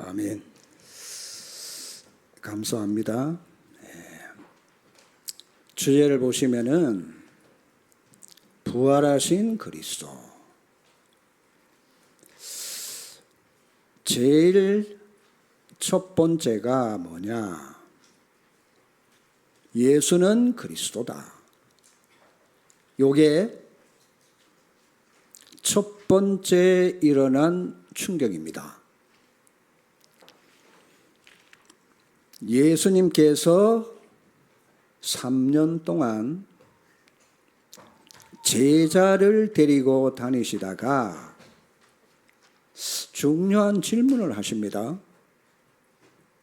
아멘. 감사합니다. 주제를 보시면은 부활하신 그리스도. 제일 첫 번째가 뭐냐? 예수는 그리스도다. 요게 첫 번째 일어난 충격입니다. 예수님께서 3년 동안 제자를 데리고 다니시다가 중요한 질문을 하십니다.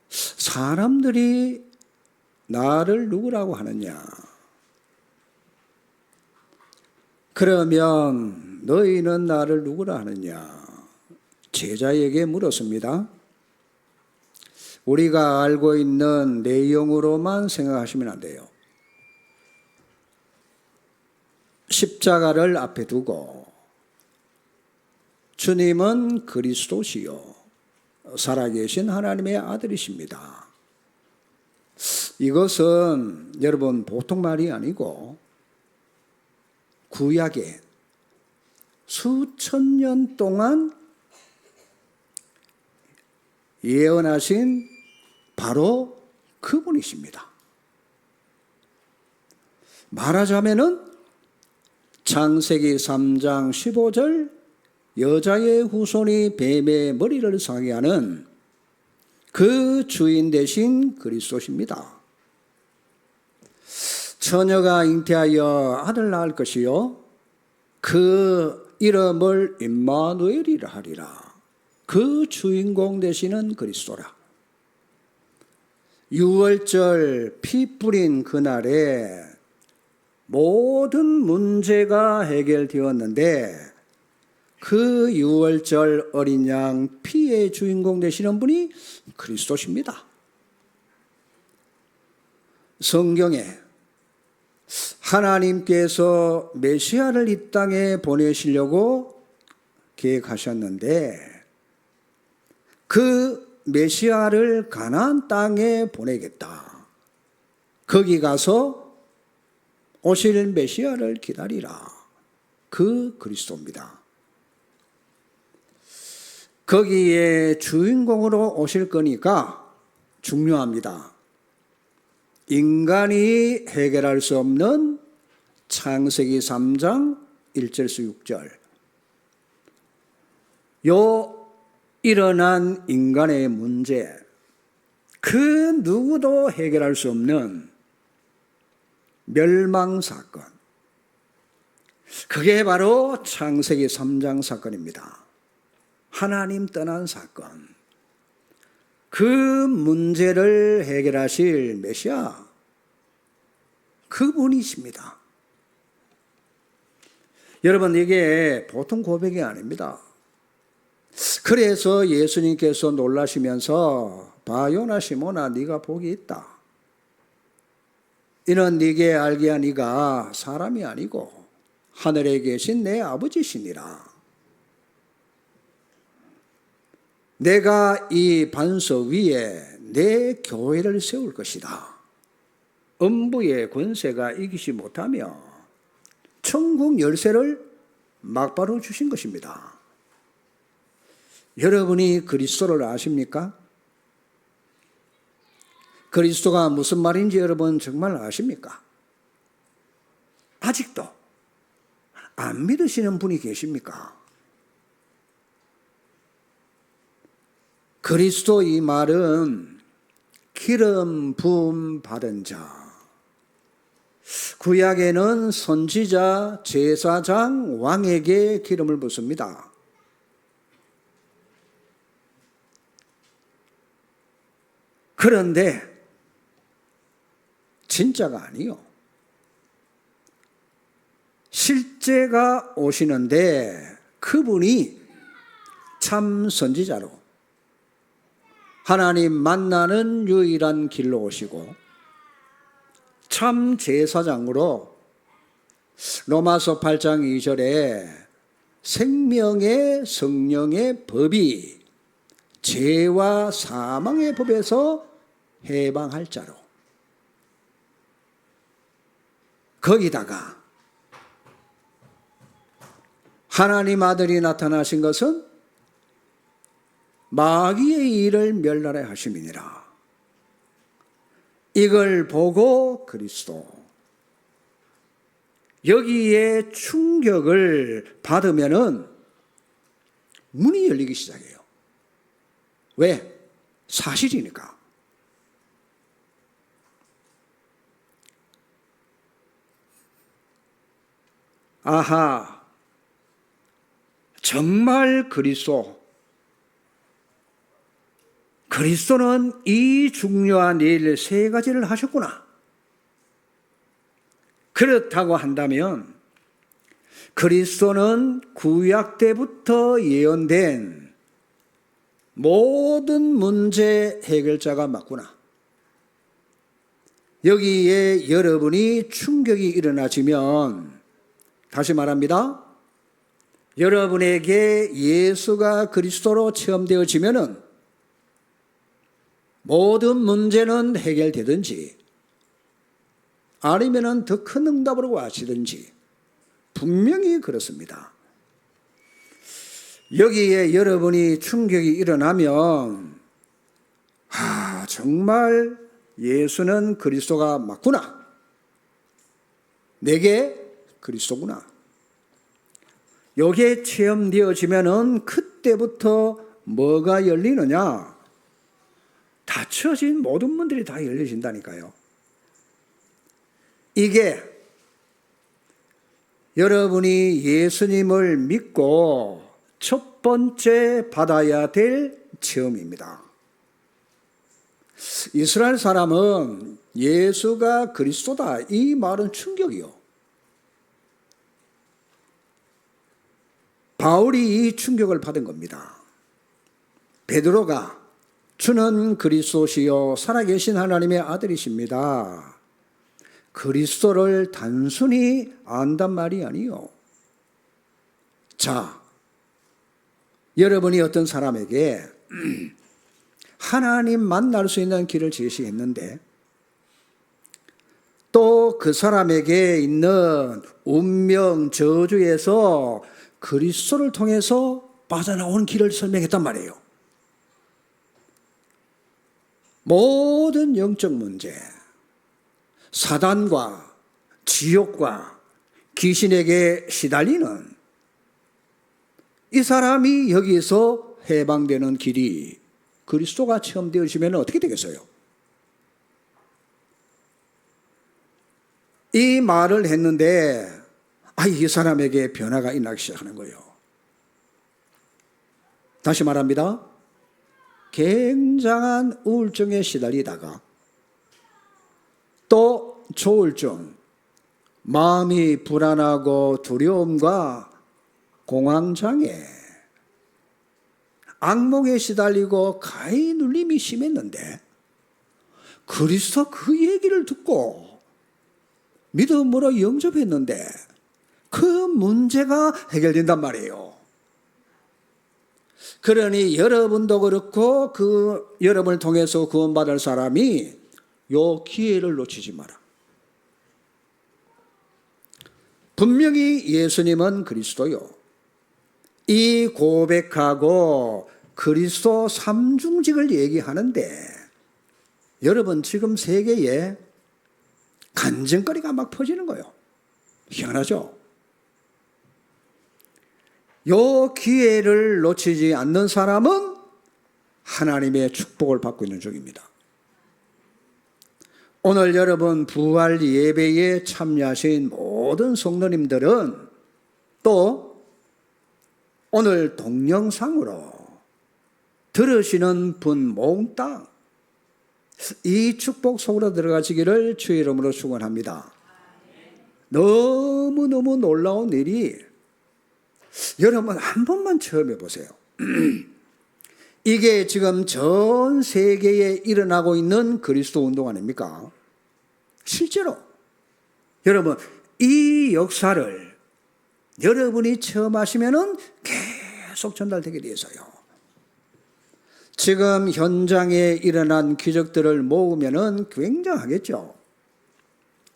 사람들이 나를 누구라고 하느냐? 그러면 너희는 나를 누구라 하느냐? 제자에게 물었습니다. 우리가 알고 있는 내용으로만 생각하시면 안 돼요. 십자가를 앞에 두고 주님은 그리스도시요 살아계신 하나님의 아들이십니다. 이것은 여러분 보통 말이 아니고 구약에 수천 년 동안 예언하신 바로 그분이십니다. 말하자면은 창세기 3장 15절 여자의 후손이 뱀의 머리를 상하게 하는 그 주인 되신 그리스도십니다. 처녀가 잉태하여 아들 낳을 것이요 그 이름을 임마누엘이라 하리라. 그 주인공 되시는 그리스도라. 유월절 피 뿌린 그날에 모든 문제가 해결되었는데 그 유월절 어린 양 피의 주인공 되시는 분이 그리스도십니다. 성경에 하나님께서 메시아를 이 땅에 보내시려고 계획하셨는데 그 메시아를 가나안 땅에 보내겠다. 거기 가서 오실 메시아를 기다리라. 그 그리스도입니다. 거기에 주인공으로 오실 거니까 중요합니다. 인간이 해결할 수 없는 창세기 3장 1절에서 6절. 요 일어난 인간의 문제, 그 누구도 해결할 수 없는 멸망사건. 그게 바로 창세기 3장 사건입니다. 하나님 떠난 사건. 그 문제를 해결하실 메시아, 그분이십니다. 여러분, 이게 보통 고백이 아닙니다. 그래서 예수님께서 놀라시면서 봐 요나 시몬아 네가 복이 있다. 이는 네게 알게 한 네가 사람이 아니고 하늘에 계신 내 아버지시니라. 내가 이 반석 위에 내 교회를 세울 것이다. 음부의 권세가 이기지 못하며 천국 열쇠를 막바로 주신 것입니다. 여러분이 그리스도를 아십니까? 그리스도가 무슨 말인지 여러분 정말 아십니까? 아직도 안 믿으시는 분이 계십니까? 그리스도 이 말은 기름 부음 받은 자. 구약에는 선지자, 제사장, 왕에게 기름을 붓습니다. 그런데 진짜가 아니요. 실제가 오시는데 그분이 참 선지자로 하나님 만나는 유일한 길로 오시고 참 제사장으로 로마서 8장 2절에 생명의 성령의 법이 죄와 사망의 법에서 해방할 자로, 거기다가 하나님 아들이 나타나신 것은 마귀의 일을 멸하려 하심이니라. 이걸 보고 그리스도, 여기에 충격을 받으면은 문이 열리기 시작해요. 왜? 사실이니까. 아하, 정말 그리스도는 이 중요한 일 세 가지를 하셨구나. 그렇다고 한다면 그리스도는 구약 때부터 예언된 모든 문제 해결자가 맞구나. 여기에 여러분이 충격이 일어나지면, 다시 말합니다. 여러분에게 예수가 그리스도로 체험되어지면은 모든 문제는 해결되든지 아니면은 더 큰 응답으로 와시든지 분명히 그렇습니다. 여기에 여러분이 충격이 일어나면, 정말 예수는 그리스도가 맞구나. 내게 그리스도구나. 여기에 체험되어지면은 그때부터 뭐가 열리느냐? 닫혀진 모든 문들이 다 열려진다니까요. 이게 여러분이 예수님을 믿고 첫 번째 받아야 될 체험입니다. 이스라엘 사람은 예수가 그리스도다, 이 말은 충격이요. 바울이 이 충격을 받은 겁니다. 베드로가 주는 그리스도시요 살아계신 하나님의 아들이십니다. 그리스도를 단순히 안단 말이 아니요. 자, 여러분이 어떤 사람에게 하나님 만날 수 있는 길을 제시했는데 또 그 사람에게 있는 운명 저주에서 그리스도를 통해서 빠져나오는 길을 설명했단 말이에요. 모든 영적 문제, 사단과 지옥과 귀신에게 시달리는 이 사람이 여기서 해방되는 길이 그리스도가 체험되어지면 어떻게 되겠어요? 이 말을 했는데 이 사람에게 변화가 일어나기 시작하는 거예요. 다시 말합니다. 굉장한 우울증에 시달리다가 또 조울증, 마음이 불안하고 두려움과 공황장애, 악몽에 시달리고 가히 눌림이 심했는데 그리스도 그 얘기를 듣고 믿음으로 영접했는데 그 문제가 해결된단 말이에요. 그러니 여러분도 그렇고 여러분을 통해서 구원받을 사람이 요 기회를 놓치지 마라. 분명히 예수님은 그리스도요. 이 고백하고 그리스도 삼중직을 얘기하는데 여러분 지금 세계에 간증거리가 막 퍼지는 거예요. 희한하죠? 요 기회를 놓치지 않는 사람은 하나님의 축복을 받고 있는 중입니다. 오늘 여러분 부활 예배에 참여하신 모든 성도님들은 또 오늘 동영상으로 들으시는 분 몽땅 이 축복 속으로 들어가시기를 주의 이름으로 축원합니다. 너무너무 놀라운 일이 여러분 한 번만 체험해 보세요. 이게 지금 전 세계에 일어나고 있는 그리스도 운동 아닙니까? 실제로 여러분 이 역사를 여러분이 체험하시면은 계속 전달되게 돼서요. 지금 현장에 일어난 기적들을 모으면은 굉장하겠죠.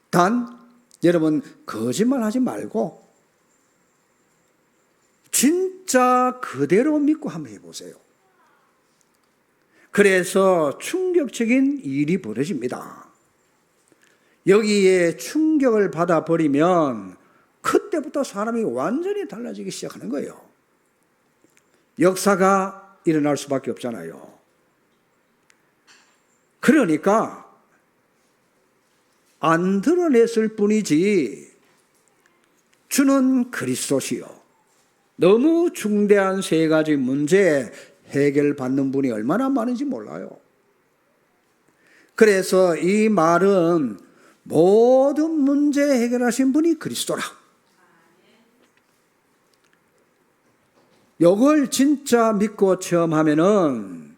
단 여러분 거짓말하지 말고 진짜 그대로 믿고 한번 해보세요. 그래서 충격적인 일이 벌어집니다. 여기에 충격을 받아버리면 그때부터 사람이 완전히 달라지기 시작하는 거예요. 역사가 일어날 수밖에 없잖아요. 그러니까 안 드러냈을 뿐이지 주는 그리스도시요. 너무 중대한 세 가지 문제 해결받는 분이 얼마나 많은지 몰라요. 그래서 이 말은 모든 문제 해결하신 분이 그리스도라. 이걸 진짜 믿고 체험하면은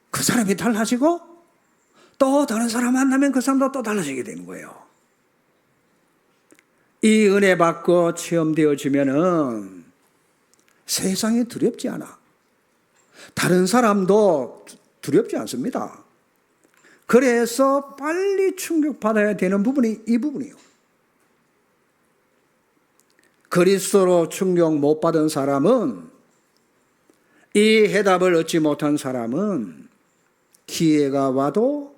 그 사람이 달라지고 또 다른 사람 만나면 그 사람도 또 달라지게 되는 거예요. 이 은혜 받고 체험되어지면은 세상이 두렵지 않아. 다른 사람도 두렵지 않습니다. 그래서 빨리 충격받아야 되는 부분이 이 부분이에요. 그리스도로 충격 못 받은 사람은, 이 해답을 얻지 못한 사람은 기회가 와도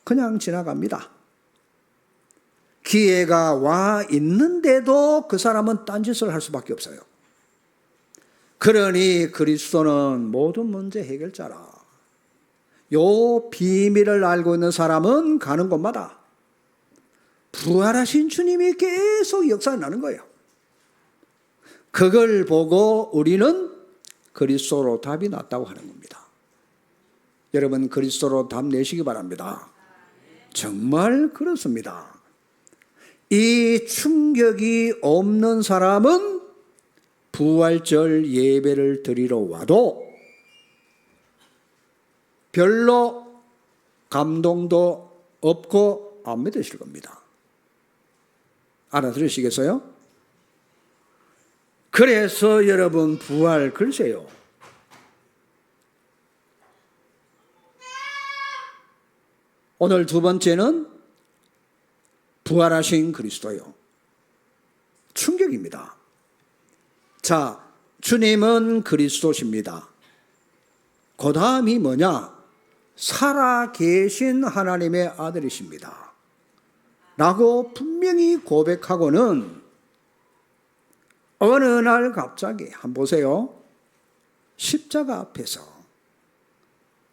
그냥 지나갑니다. 기회가 와 있는데도 그 사람은 딴짓을 할 수밖에 없어요. 그러니 그리스도는 모든 문제 해결자라. 요 비밀을 알고 있는 사람은 가는 곳마다 부활하신 주님이 계속 역사를 나는 거예요. 그걸 보고 우리는 그리스도로 답이 났다고 하는 겁니다. 여러분 그리스도로 답 내시기 바랍니다. 정말 그렇습니다. 이 충격이 없는 사람은 부활절 예배를 드리러 와도 별로 감동도 없고 안 믿으실 겁니다. 알아들으시겠어요? 그래서 여러분 부활 글쎄요. 오늘 두 번째는 부활하신 그리스도요. 충격입니다. 자, 주님은 그리스도십니다. 그 다음이 뭐냐? 살아계신 하나님의 아들이십니다. 라고 분명히 고백하고는 어느 날 갑자기 한번 보세요. 십자가 앞에서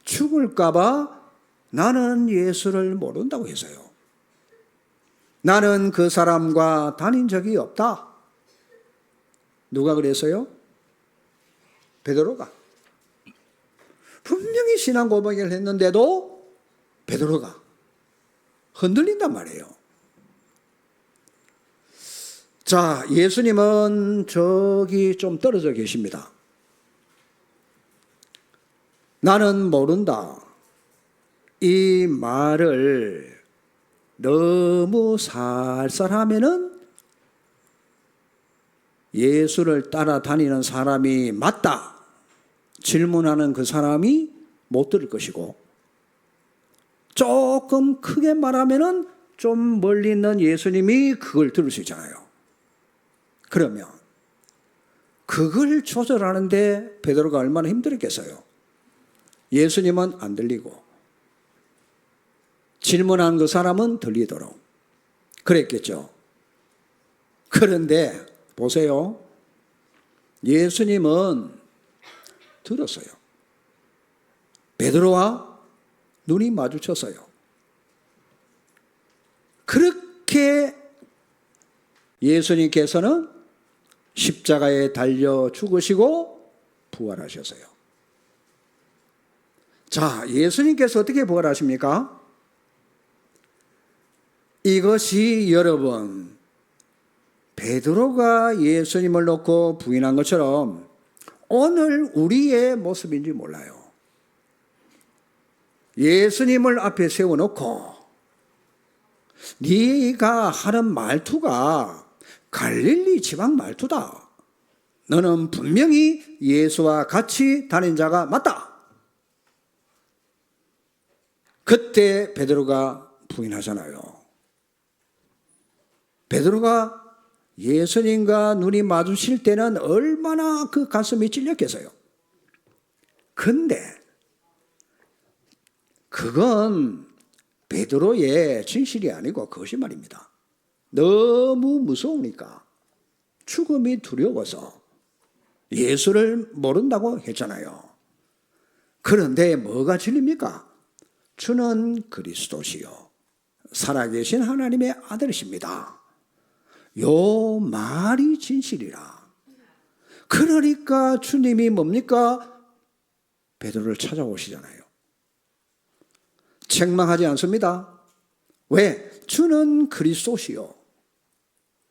죽을까봐 나는 예수를 모른다고 해서요. 나는 그 사람과 다닌 적이 없다. 누가 그랬어요? 베드로가. 분명히 신앙 고백을 했는데도 베드로가 흔들린단 말이에요. 자, 예수님은 저기 좀 떨어져 계십니다. 나는 모른다. 이 말을 너무 살살하면은 예수를 따라다니는 사람이 맞다 질문하는 그 사람이 못 들을 것이고, 조금 크게 말하면은 좀 멀리 있는 예수님이 그걸 들을 수 있잖아요. 그러면 그걸 조절하는데 베드로가 얼마나 힘들었겠어요. 예수님은 안 들리고 질문한 그 사람은 들리도록 그랬겠죠. 그런데 보세요. 예수님은 들었어요. 베드로와 눈이 마주쳤어요. 그렇게 예수님께서는 십자가에 달려 죽으시고 부활하셨어요. 자, 예수님께서 어떻게 부활하십니까? 이것이 여러분 베드로가 예수님을 놓고 부인한 것처럼 오늘 우리의 모습인지 몰라요. 예수님을 앞에 세워놓고 네가 하는 말투가 갈릴리 지방 말투다. 너는 분명히 예수와 같이 다닌 자가 맞다. 그때 베드로가 부인하잖아요. 베드로가 예수님과 눈이 마주칠 때는 얼마나 그 가슴이 찔렸겠어요. 근데 그건 베드로의 진실이 아니고 거짓말입니다. 너무 무서우니까, 죽음이 두려워서 예수를 모른다고 했잖아요. 그런데 뭐가 진리입니까? 주는 그리스도시요 살아계신 하나님의 아들이십니다. 요 말이 진실이라. 그러니까 주님이 뭡니까? 베드로를 찾아오시잖아요. 책망하지 않습니다. 왜? 주는 그리스도시요.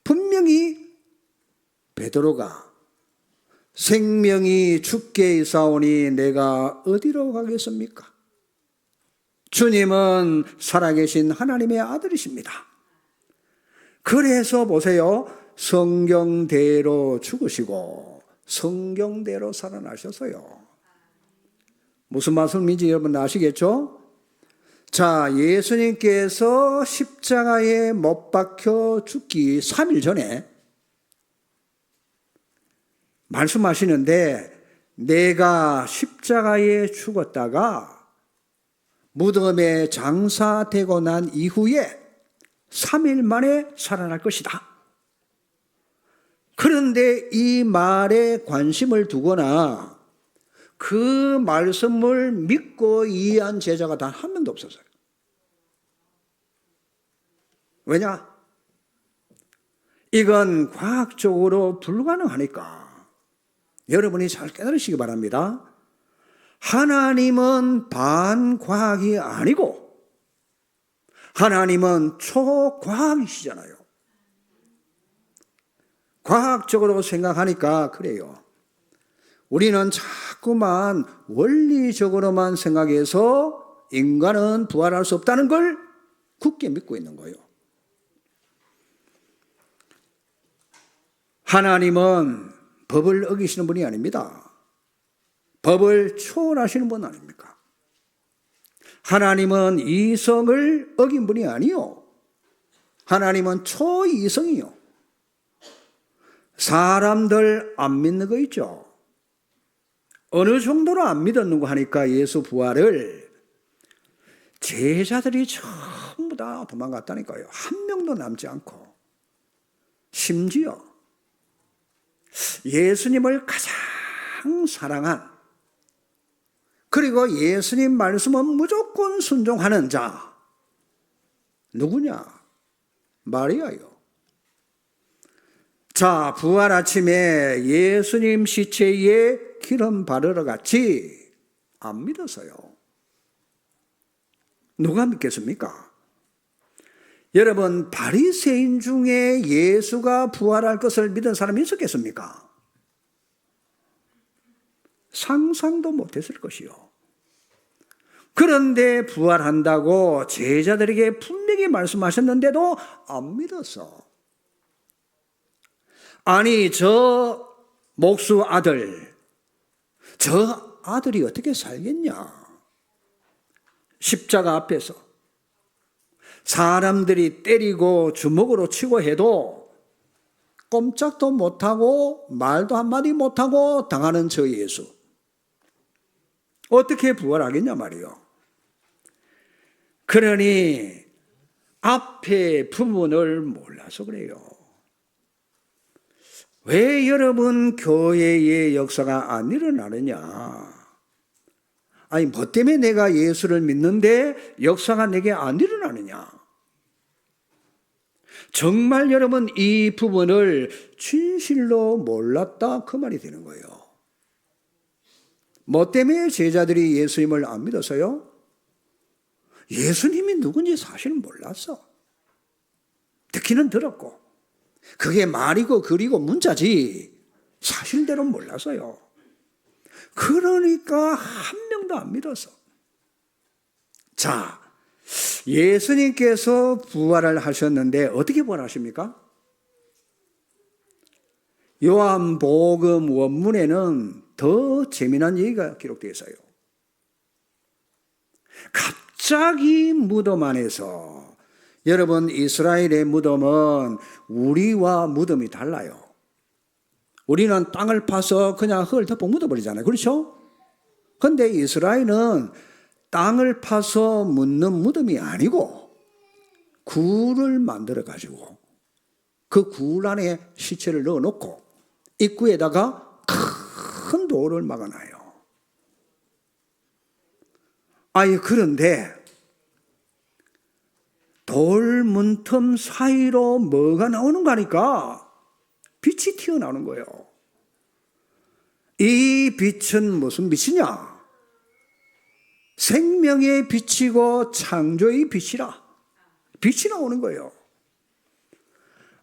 분명히 베드로가 생명이 죽게 이사오니 내가 어디로 가겠습니까? 주님은 살아계신 하나님의 아들이십니다. 그래서 보세요. 성경대로 죽으시고 성경대로 살아나셨어요. 무슨 말씀인지 여러분 아시겠죠? 자, 예수님께서 십자가에 못 박혀 죽기 3일 전에 말씀하시는데, 내가 십자가에 죽었다가 무덤에 장사되고 난 이후에 3일 만에 살아날 것이다. 그런데 이 말에 관심을 두거나 그 말씀을 믿고 이해한 제자가 단 한 명도 없었어요. 왜냐? 이건 과학적으로 불가능하니까 여러분이 잘 깨달으시기 바랍니다. 하나님은 반과학이 아니고 하나님은 초과학이시잖아요. 과학적으로 생각하니까 그래요. 우리는 자꾸만 원리적으로만 생각해서 인간은 부활할 수 없다는 걸 굳게 믿고 있는 거예요. 하나님은 법을 어기시는 분이 아닙니다. 법을 초월하시는 분 아닙니까? 하나님은 이성을 어긴 분이 아니요. 하나님은 초이성이요. 사람들 안 믿는 거 있죠. 어느 정도로 안 믿었는고 하니까 예수 부활을 제자들이 전부 다 도망갔다니까요. 한 명도 남지 않고. 심지어 예수님을 가장 사랑한, 그리고 예수님 말씀은 무조건 순종하는 자 누구냐? 마리아요. 자, 부활 아침에 예수님 시체에 기름 바르러 갔지 안 믿었어요. 누가 믿겠습니까? 여러분, 바리새인 중에 예수가 부활할 것을 믿은 사람이 있었겠습니까? 상상도 못했을 것이요. 그런데 부활한다고 제자들에게 분명히 말씀하셨는데도 안 믿었어. 아니, 저 목수 아들, 저 아들이 어떻게 살겠냐? 십자가 앞에서 사람들이 때리고 주먹으로 치고 해도 꼼짝도 못하고 말도 한마디 못하고 당하는 저 예수, 어떻게 부활하겠냐 말이요. 그러니 앞에 부분을 몰라서 그래요. 왜 여러분 교회의 역사가 안 일어나느냐? 아니, 뭐 때문에 내가 예수를 믿는데 역사가 내게 안 일어나느냐? 정말 여러분 이 부분을 진실로 몰랐다 그 말이 되는 거예요. 뭐 때문에 제자들이 예수님을 안 믿었어요? 예수님이 누군지 사실 몰랐어. 듣기는 들었고 그게 말이고 글이고 문자지 사실대로 몰랐어요. 그러니까 한 명도 안 믿었어. 자, 예수님께서 부활을 하셨는데 어떻게 부활하십니까? 요한복음 원문에는 더 재미난 얘기가 기록되어 있어요. 갑자기 무덤 안에서, 여러분, 이스라엘의 무덤은 우리와 무덤이 달라요. 우리는 땅을 파서 그냥 흙을 덮어 묻어버리잖아요. 그렇죠? 근데 이스라엘은 땅을 파서 묻는 무덤이 아니고 굴을 만들어 가지고 그 굴 안에 시체를 넣어놓고 입구에다가 큰 돌을 막아놔요. 그런데 돌 문틈 사이로 뭐가 나오는 거니까 빛이 튀어나오는 거예요. 이 빛은 무슨 빛이냐? 생명의 빛이고 창조의 빛이라. 빛이 나오는 거예요.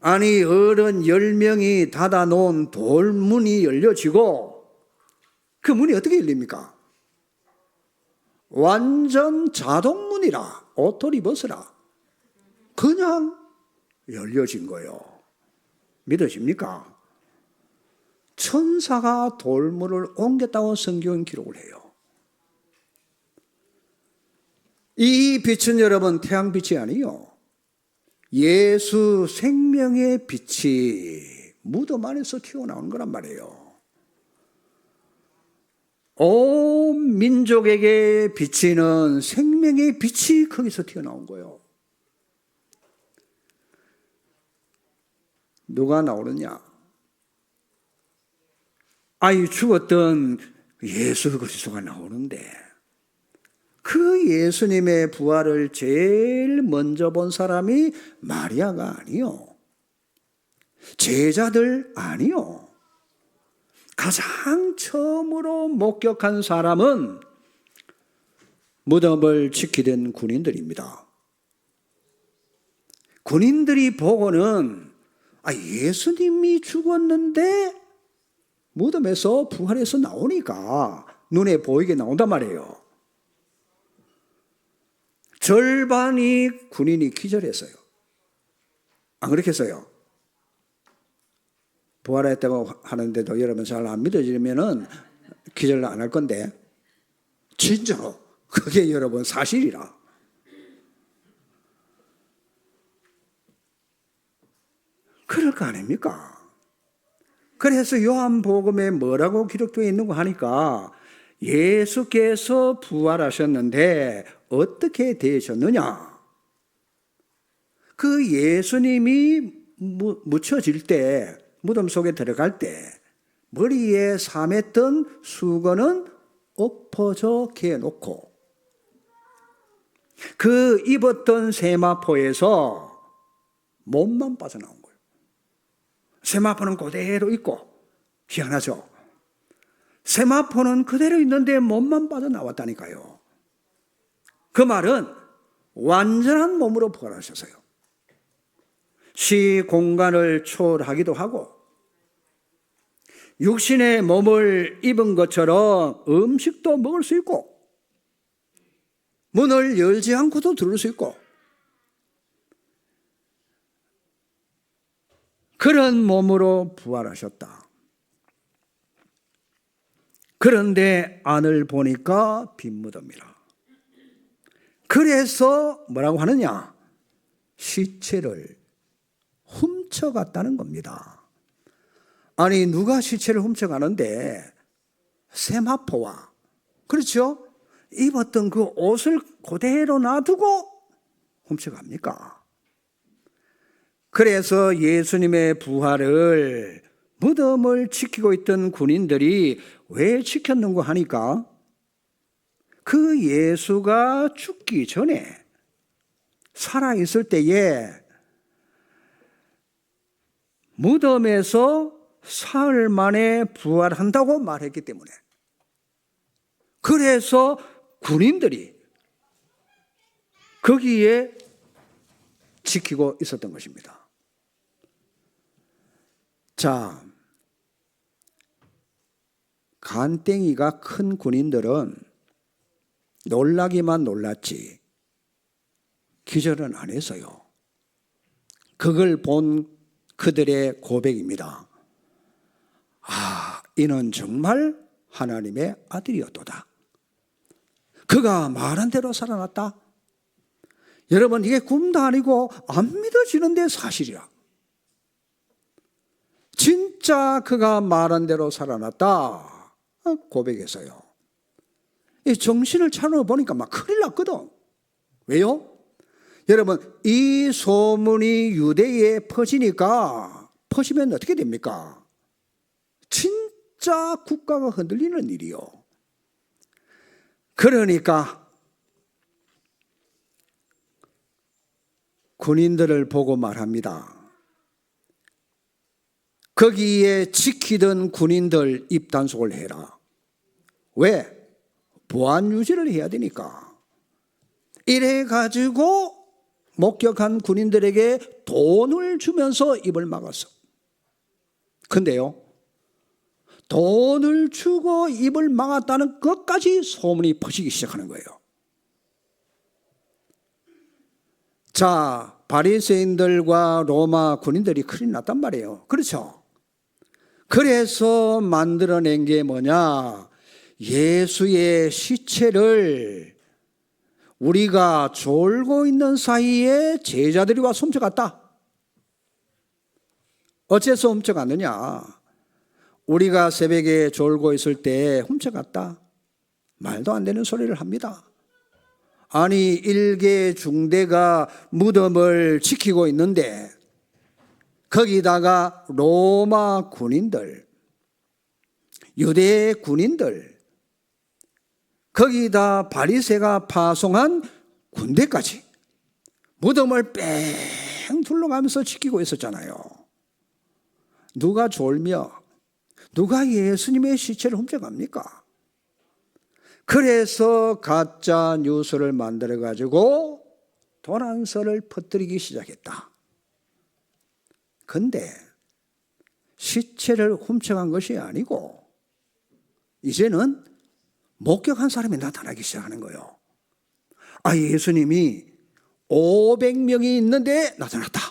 아니, 어른 10명이 닫아놓은 돌문이 열려지고 그 문이 어떻게 열립니까? 완전 자동문이라, 오토리버스라. 그냥 열려진 거예요. 믿으십니까? 천사가 돌문을 옮겼다고 성경은 기록을 해요. 이 빛은 여러분 태양빛이 아니요, 예수 생명의 빛이 무덤 안에서 튀어나오는 거란 말이에요. 온 민족에게 비치는 생명의 빛이 거기서 튀어나온 거예요. 누가 나오느냐? 죽었던 예수 그리스도가 나오는데, 그 예수님의 부활을 제일 먼저 본 사람이 마리아가 아니요, 제자들 아니요, 가장 처음으로 목격한 사람은 무덤을 지키던 군인들입니다. 군인들이 보고는 예수님이 죽었는데 무덤에서 부활해서 나오니까 눈에 보이게 나온단 말이에요. 절반이 군인이 기절했어요. 안 그렇겠어요? 부활했다고 하는데도 여러분 잘 안 믿어지면은 기절 안 할 건데, 진짜로 그게 여러분 사실이라. 그럴 거 아닙니까? 그래서 요한복음에 뭐라고 기록되어 있는 거 하니까, 예수께서 부활하셨는데 어떻게 되셨느냐? 그 예수님이 묻혀질 때, 무덤 속에 들어갈 때 머리에 삼했던 수건은 엎어져 개놓고, 그 입었던 세마포에서 몸만 빠져나온 거예요. 세마포는 그대로 있고, 희한하죠? 세마포는 그대로 있는데 몸만 빠져나왔다니까요. 그 말은 완전한 몸으로 부활하셨어요. 시 공간을 초월하기도 하고, 육신의 몸을 입은 것처럼 음식도 먹을 수 있고, 문을 열지 않고도 들을 수 있고, 그런 몸으로 부활하셨다. 그런데 안을 보니까 빈무덤이라. 그래서 뭐라고 하느냐? 시체를 훔쳐갔다는 겁니다. 누가 시체를 훔쳐가는데 세마포와, 그렇죠? 입었던 그 옷을 그대로 놔두고 훔쳐갑니까? 그래서 예수님의 부활을 무덤을 지키고 있던 군인들이 왜 지켰는고 하니까, 그 예수가 죽기 전에 살아있을 때에 무덤에서 사흘 만에 부활한다고 말했기 때문에, 그래서 군인들이 거기에 지키고 있었던 것입니다. 자, 간땡이가 큰 군인들은 놀라기만 놀랐지 기절은 안 했어요. 그걸 본 그들의 고백입니다. 이는 정말 하나님의 아들이었도다. 그가 말한 대로 살아났다. 여러분, 이게 꿈도 아니고 안 믿어지는데 사실이라. 진짜 그가 말한 대로 살아났다 고백했어요. 이 정신을 차려 보니까 막 큰일 났거든. 왜요? 여러분, 이 소문이 유대에 퍼지니까, 퍼지면 어떻게 됩니까? 진짜 국가가 흔들리는 일이요. 그러니까 군인들을 보고 말합니다. 거기에 지키던 군인들 입단속을 해라. 왜? 보안 유지를 해야 되니까. 이래 가지고 목격한 군인들에게 돈을 주면서 입을 막았어. 근데요, 돈을 주고 입을 막았다는 것까지 소문이 퍼지기 시작하는 거예요. 자, 바리새인들과 로마 군인들이 큰일 났단 말이에요. 그렇죠? 그래서 만들어낸 게 뭐냐? 예수의 시체를 우리가 졸고 있는 사이에 제자들이 와서 훔쳐갔다. 어째서 훔쳐갔느냐? 우리가 새벽에 졸고 있을 때 훔쳐갔다. 말도 안 되는 소리를 합니다. 아니, 일개 중대가 무덤을 지키고 있는데 거기다가 로마 군인들, 유대 군인들, 거기다 바리새가 파송한 군대까지 무덤을 뺑 둘러가면서 지키고 있었잖아요. 누가 졸며 누가 예수님의 시체를 훔쳐갑니까? 그래서 가짜 뉴스를 만들어 가지고 도난설을 퍼뜨리기 시작했다. 근데 시체를 훔쳐간 것이 아니고 이제는 목격한 사람이 나타나기 시작하는 거예요. 아, 예수님이 500명이 있는데 나타났다.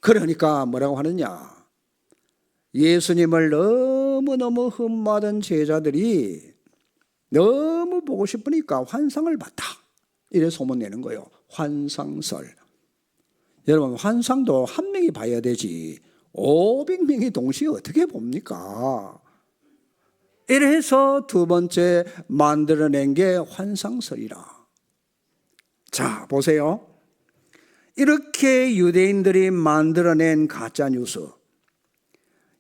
그러니까 뭐라고 하느냐? 예수님을 너무너무 흠모하던 제자들이 너무 보고 싶으니까 환상을 봤다. 이래 소문내는 거예요. 환상설. 여러분, 환상도 한 명이 봐야 되지 500명이 동시에 어떻게 봅니까? 이래서 두 번째 만들어낸 게 환상설이라. 자, 보세요. 이렇게 유대인들이 만들어낸 가짜뉴스,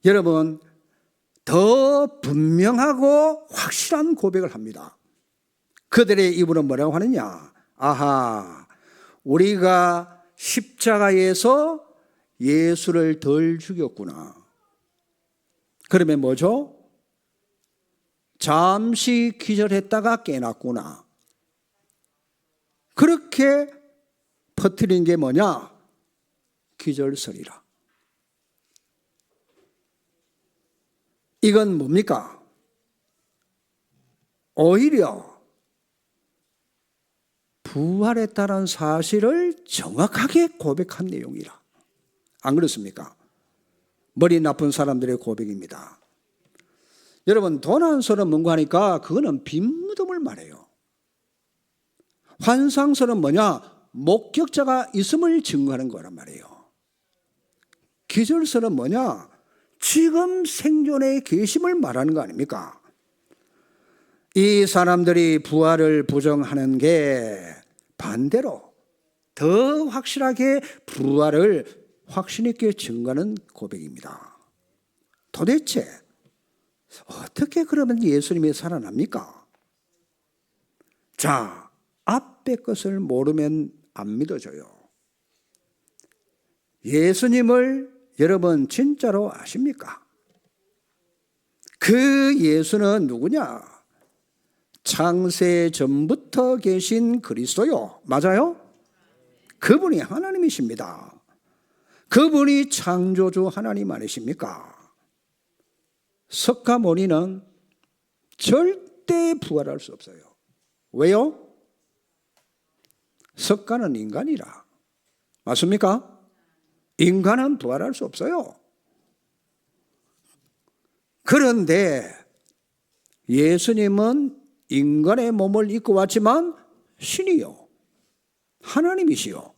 여러분, 더 분명하고 확실한 고백을 합니다. 그들의 입으로 뭐라고 하느냐? 아하, 우리가 십자가에서 예수를 덜 죽였구나. 그러면 뭐죠? 잠시 기절했다가 깨났구나. 그렇게 퍼뜨린 게 뭐냐? 기절설이라. 이건 뭡니까? 오히려 부활했다는 사실을 정확하게 고백한 내용이라. 안 그렇습니까? 머리 나쁜 사람들의 고백입니다. 여러분, 도난설은 뭔가 하니까 그거는 빈 무덤을 말해요. 환상설은 뭐냐? 목격자가 있음을 증거하는 거란 말이에요. 기절설은 뭐냐? 지금 생존의 계심을 말하는 거 아닙니까? 이 사람들이 부활을 부정하는 게 반대로 더 확실하게 부활을 확신 있게 증거하는 고백입니다. 도대체 어떻게 그러면 예수님이 살아납니까? 자, 앞에 것을 모르면 안 믿어져요. 예수님을 여러분 진짜로 아십니까? 그 예수는 누구냐? 창세 전부터 계신 그리스도요. 맞아요? 그분이 하나님이십니다. 그분이 창조주 하나님 아니십니까? 석가모니는 절대 부활할 수 없어요. 왜요? 석가는 인간이라. 맞습니까? 인간은 부활할 수 없어요. 그런데 예수님은 인간의 몸을 입고 왔지만 신이요. 하나님이시요.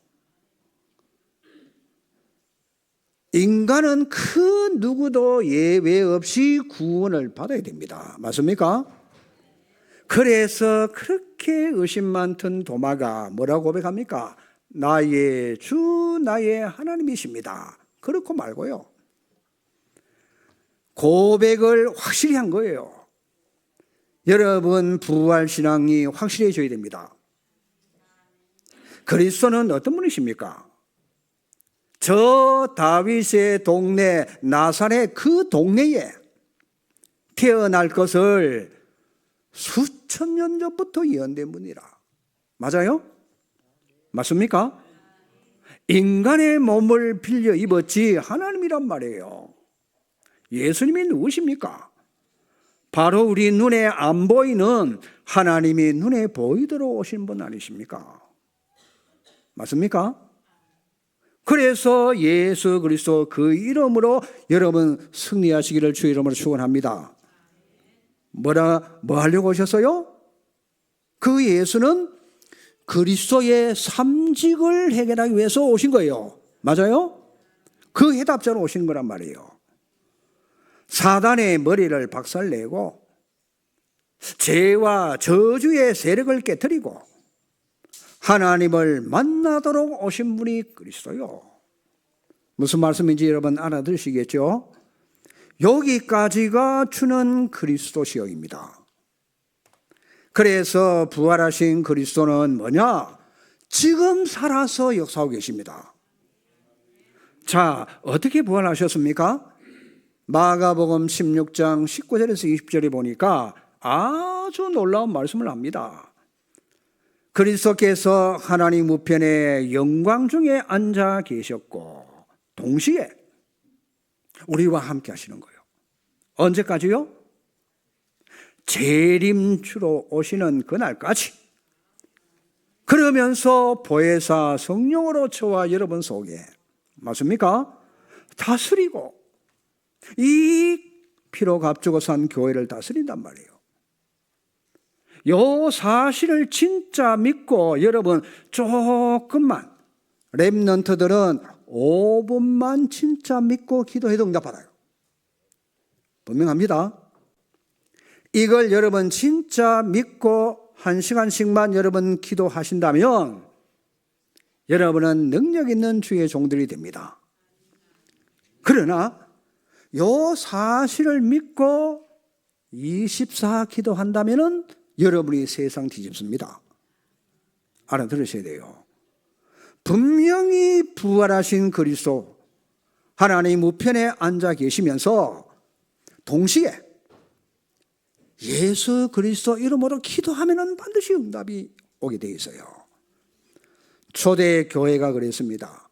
인간은 그 누구도 예외 없이 구원을 받아야 됩니다. 맞습니까? 그래서 그렇게 의심 많던 도마가 뭐라고 고백합니까? 나의 주 나의 하나님이십니다. 그렇고 말고요. 고백을 확실히 한 거예요. 여러분 부활신앙이 확실해져야 됩니다. 그리스도는 어떤 분이십니까? 저 다윗의 동네 나사렛 그 동네에 태어날 것을 수천 년 전부터 예언된 분이라. 맞아요? 맞습니까? 인간의 몸을 빌려 입었지 하나님이란 말이에요. 예수님이 누구십니까? 바로 우리 눈에 안 보이는 하나님이 눈에 보이도록 오신 분 아니십니까? 맞습니까? 그래서 예수 그리스도 그 이름으로 여러분 승리하시기를 주 이름으로 축원합니다. 뭐 하려고 오셨어요? 그 예수는 그리스도의 삼직을 해결하기 위해서 오신 거예요. 맞아요? 그 해답자로 오신 거란 말이에요. 사단의 머리를 박살내고 죄와 저주의 세력을 깨뜨리고 하나님을 만나도록 오신 분이 그리스도요. 무슨 말씀인지 여러분 알아들으시겠죠? 여기까지가 주는 그리스도시여입니다. 그래서 부활하신 그리스도는 뭐냐? 지금 살아서 역사하고 계십니다. 자, 어떻게 부활하셨습니까? 마가복음 16장 19절에서 20절에 보니까 아주 놀라운 말씀을 합니다. 그리스도께서 하나님 우편에 영광 중에 앉아 계셨고 동시에 우리와 함께 하시는 거예요. 언제까지요? 재림주로 오시는 그날까지. 그러면서 보혜사 성령으로 저와 여러분 속에 맞습니까? 다스리고 이 피로 값주고 산 교회를 다스린단 말이에요. 요 사실을 진짜 믿고 여러분 조금만 렘넌트들은 5분만 진짜 믿고 기도해도 응답받아요. 분명합니다. 이걸 여러분 진짜 믿고 1시간씩만 여러분 기도하신다면 여러분은 능력 있는 주의 종들이 됩니다. 그러나 요 사실을 믿고 24 기도한다면은 여러분이 세상 뒤집습니다. 알아들으셔야 돼요. 분명히 부활하신 그리스도 하나님 우편에 앉아 계시면서 동시에 예수 그리스도 이름으로 기도하면은 반드시 응답이 오게 돼 있어요. 초대 교회가 그랬습니다.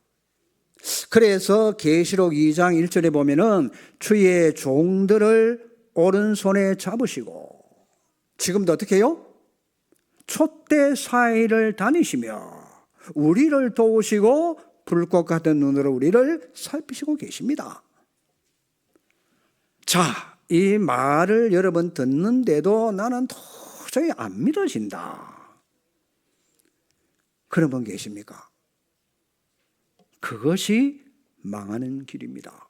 그래서 계시록 2장 1절에 보면은 주의 종들을 오른손에 잡으시고 지금도 어떻게 해요? 촛대 사이를 다니시며 우리를 도우시고 불꽃 같은 눈으로 우리를 살피시고 계십니다. 자, 이 말을 여러분 듣는데도 나는 도저히 안 믿어진다. 그런 분 계십니까? 그것이 망하는 길입니다.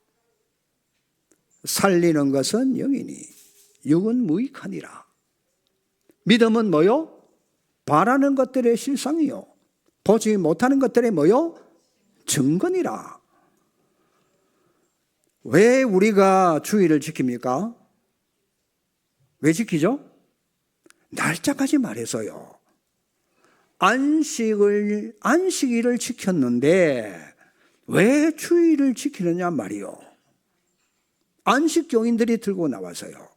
살리는 것은 영이니 육은 무익하니라. 믿음은 뭐요? 바라는 것들의 실상이요. 보지 못하는 것들의 뭐요? 증거니라. 왜 우리가 주의를 지킵니까? 왜 지키죠? 날짜까지 말해서요. 안식일을 지켰는데 왜 주의를 지키느냐 말이요. 안식교인들이 들고 나와서요.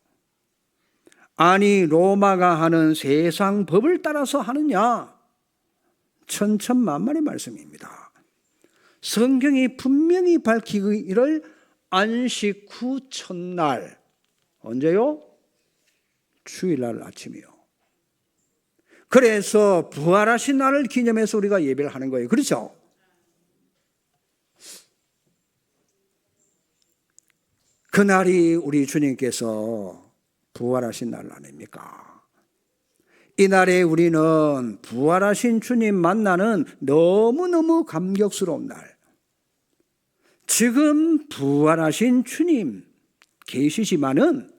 아니 로마가 하는 세상 법을 따라서 하느냐? 천천만만의 말씀입니다. 성경이 분명히 밝히기를 안식 후 첫날 언제요? 주일날 아침이요. 그래서 부활하신 날을 기념해서 우리가 예배를 하는 거예요. 그렇죠? 그날이 우리 주님께서 부활하신 날 아닙니까? 이날에 우리는 부활하신 주님 만나는 너무너무 감격스러운 날. 지금 부활하신 주님 계시지만은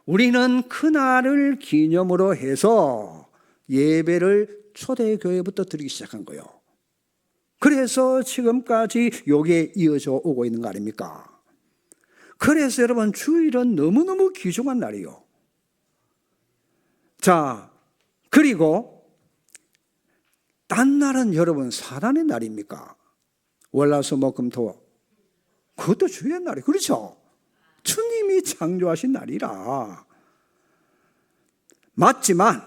우리는 그날을 기념으로 해서 예배를 초대교회부터 드리기 시작한 거예요. 그래서 지금까지 요게 이어져 오고 있는 거 아닙니까? 그래서 여러분 주일은 너무너무 귀중한 날이요. 자, 그리고 딴 날은 여러분 사단의 날입니까? 월화수목금토 그것도 주의 날이 그렇죠? 주님이 창조하신 날이라. 맞지만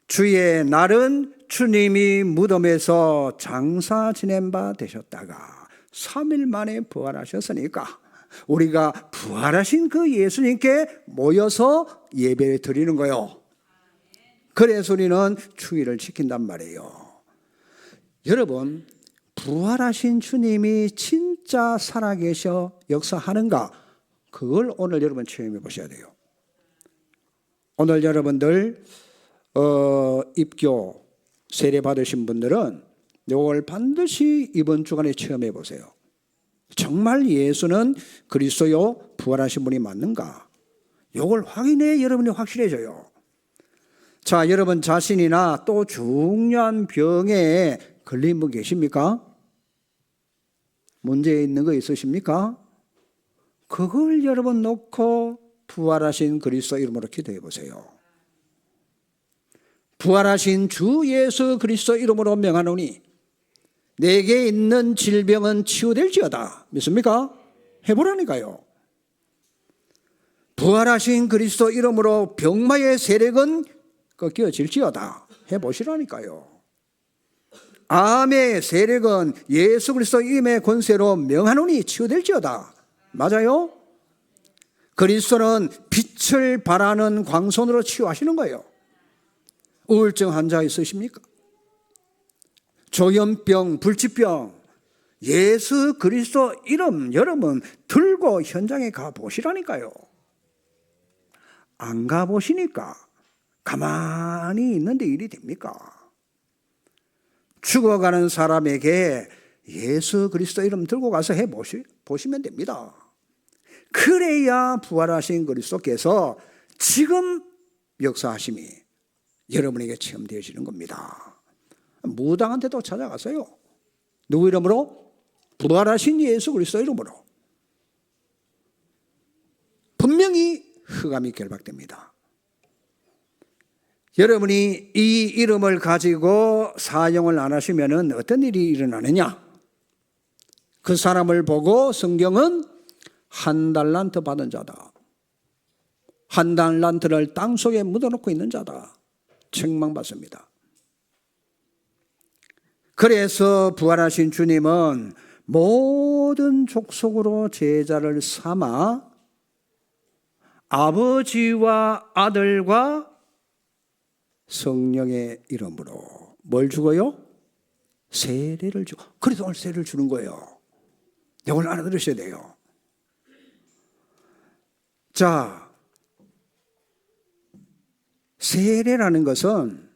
주의 날은 주님이 무덤에서 장사 지낸 바 되셨다가 3일 만에 부활하셨으니까 우리가 부활하신 그 예수님께 모여서 예배를 드리는 거예요. 그래서 우리는 주일을 지킨단 말이에요. 여러분, 부활하신 주님이 진짜 살아계셔 역사하는가? 그걸 오늘 여러분 체험해 보셔야 돼요. 오늘 여러분들 입교 세례 받으신 분들은 이걸 반드시 이번 주간에 체험해 보세요. 정말 예수는 그리스도요 부활하신 분이 맞는가? 이걸 확인해 여러분이 확실해져요. 자, 여러분 자신이나 또 중요한 병에 걸린 분 계십니까? 문제 있는 거 있으십니까? 그걸 여러분 놓고 부활하신 그리스도 이름으로 기도해 보세요. 부활하신 주 예수 그리스도 이름으로 명하노니 내게 있는 질병은 치유될지어다. 믿습니까? 해보라니까요. 부활하신 그리스도 이름으로 병마의 세력은 꺾여질지어다. 해보시라니까요. 암의 세력은 예수 그리스도 이름의 권세로 명하노니 치유될지어다. 맞아요? 그리스도는 빛을 발하는 광선으로 치유하시는 거예요. 우울증 환자 있으십니까? 조현병, 불치병, 예수 그리스도 이름 여러분 들고 현장에 가보시라니까요. 안 가보시니까 가만히 있는데 일이 됩니까? 죽어가는 사람에게 예수 그리스도 이름 들고 가서 보시면 됩니다. 그래야 부활하신 그리스도께서 지금 역사하심이 여러분에게 체험되어지는 겁니다. 무당한테도 찾아가세요. 누구 이름으로? 부활하신 예수 그리스도 이름으로. 분명히 흑암이 결박됩니다. 여러분이 이 이름을 가지고 사용을 안 하시면 어떤 일이 일어나느냐? 그 사람을 보고 성경은 한 달란트 받은 자다. 한 달란트를 땅속에 묻어놓고 있는 자다. 책망받습니다. 그래서 부활하신 주님은 모든 족속으로 제자를 삼아 아버지와 아들과 성령의 이름으로 뭘 주고요? 세례를 주고. 그래서 오늘 세례를 주는 거예요. 이걸 알아들으셔야 돼요. 자, 세례라는 것은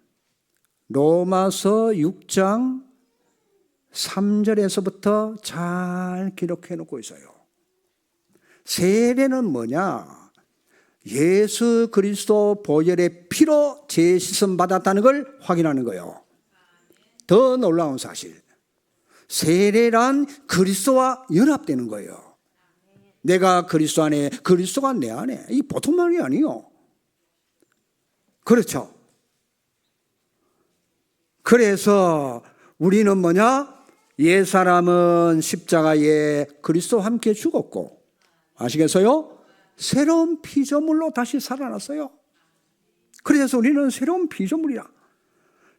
로마서 6장 3절에서부터 잘 기록해 놓고 있어요. 세례는 뭐냐? 예수 그리스도 보혈의 피로 제시선 받았다는 걸 확인하는 거예요. 더 놀라운 사실. 세례란 그리스도와 연합되는 거예요. 내가 그리스도 안에, 그리스도가 내 안에. 이 보통 말이 아니에요. 그렇죠. 그래서 우리는 뭐냐? 옛사람은 십자가에 그리스도와 함께 죽었고, 아시겠어요? 새로운 피조물로 다시 살아났어요. 그래서 우리는 새로운 피조물이라.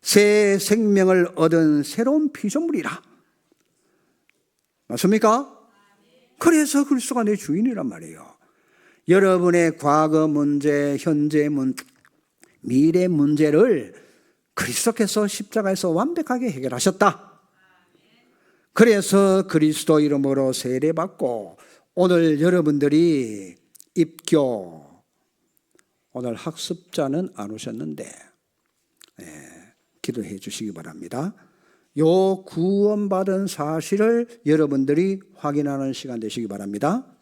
새 생명을 얻은 새로운 피조물이라. 맞습니까? 그래서 그리스도가 내 주인이란 말이에요. 여러분의 과거 문제, 현재 문제, 미래 문제를 그리스도께서 십자가에서 완벽하게 해결하셨다. 그래서 그리스도 이름으로 세례받고 오늘 여러분들이 입교, 오늘 학습자는 안 오셨는데 기도해 주시기 바랍니다. 요 구원받은 사실을 여러분들이 확인하는 시간 되시기 바랍니다.